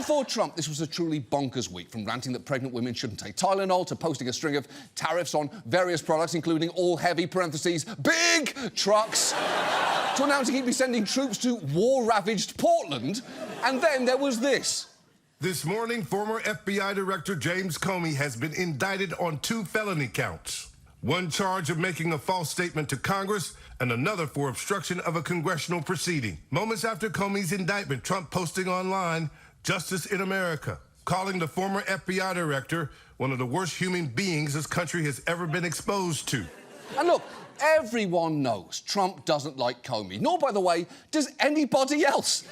for Trump, this was a truly bonkers week, from ranting that pregnant women shouldn't take Tylenol to posting a string of tariffs on various products, including all heavy, parentheses, big trucks, to announcing he'd be sending troops to war-ravaged Portland. And then there was this. This morning, former FBI Director James Comey has been indicted on 2 felony counts. One charge of making a false statement to Congress and another for obstruction of a congressional proceeding. Moments after Comey's indictment, Trump posting online, "Justice in America," calling the former FBI director one of the worst human beings this country has ever been exposed to. And look, everyone knows Trump doesn't like Comey, nor, by the way, does anybody else.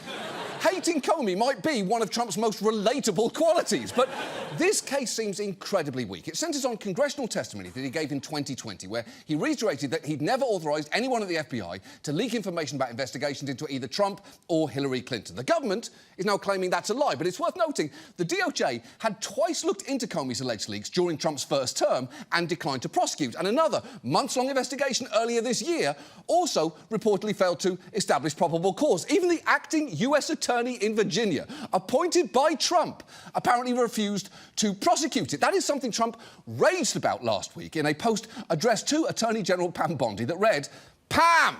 Hating Comey might be one of Trump's most relatable qualities, but this case seems incredibly weak. It centres on congressional testimony that he gave in 2020, where he reiterated that he'd never authorised anyone at the FBI to leak information about investigations into either Trump or Hillary Clinton. The government is now claiming that's a lie, but it's worth noting the DOJ had twice looked into Comey's alleged leaks during Trump's first term and declined to prosecute, and another months-long investigation earlier this year also reportedly failed to establish probable cause. Even the acting US attorney in Virginia, appointed by Trump, apparently refused to prosecute it. That is something Trump raged about last week in a post addressed to Attorney General Pam Bondi that read, "Pam,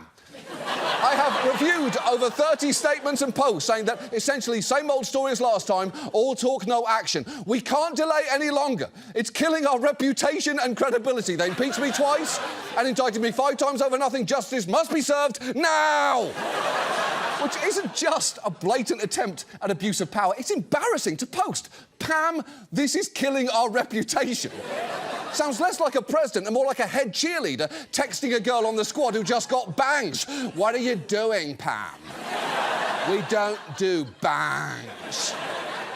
I have reviewed over 30 statements and posts saying that essentially same old story as last time, all talk, no action. We can't delay any longer. It's killing our reputation and credibility. They impeached me twice and indicted me 5 times over nothing. Justice must be served now." Which isn't just a blatant attempt at abuse of power, it's embarrassing to post. "Pam, this is killing our reputation." Sounds less like a president and more like a head cheerleader texting a girl on the squad who just got bangs. "What are you doing, Pam?" "We don't do bangs."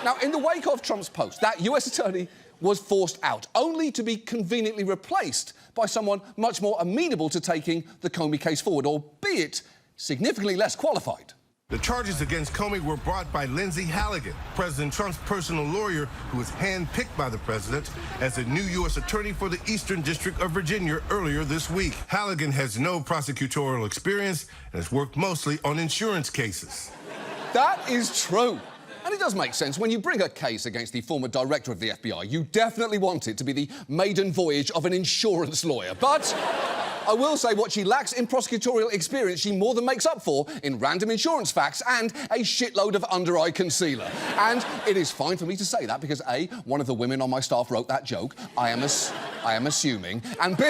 Now, in the wake of Trump's post, that US attorney was forced out, only to be conveniently replaced by someone much more amenable to taking the Comey case forward, albeit significantly less qualified. The charges against Comey were brought by Lindsay Halligan, President Trump's personal lawyer, who was handpicked by the president as a new U.S. attorney for the Eastern District of Virginia earlier this week. Halligan has no prosecutorial experience and has worked mostly on insurance cases. That is true. And it does make sense. When you bring a case against the former director of the FBI, you definitely want it to be the maiden voyage of an insurance lawyer. But I will say what she lacks in prosecutorial experience, she more than makes up for in random insurance facts and a shitload of under-eye concealer. And it is fine for me to say that because A, one of the women on my staff wrote that joke, I am assuming, and B,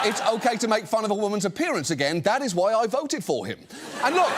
it's okay to make fun of a woman's appearance again. That is why I voted for him. And look,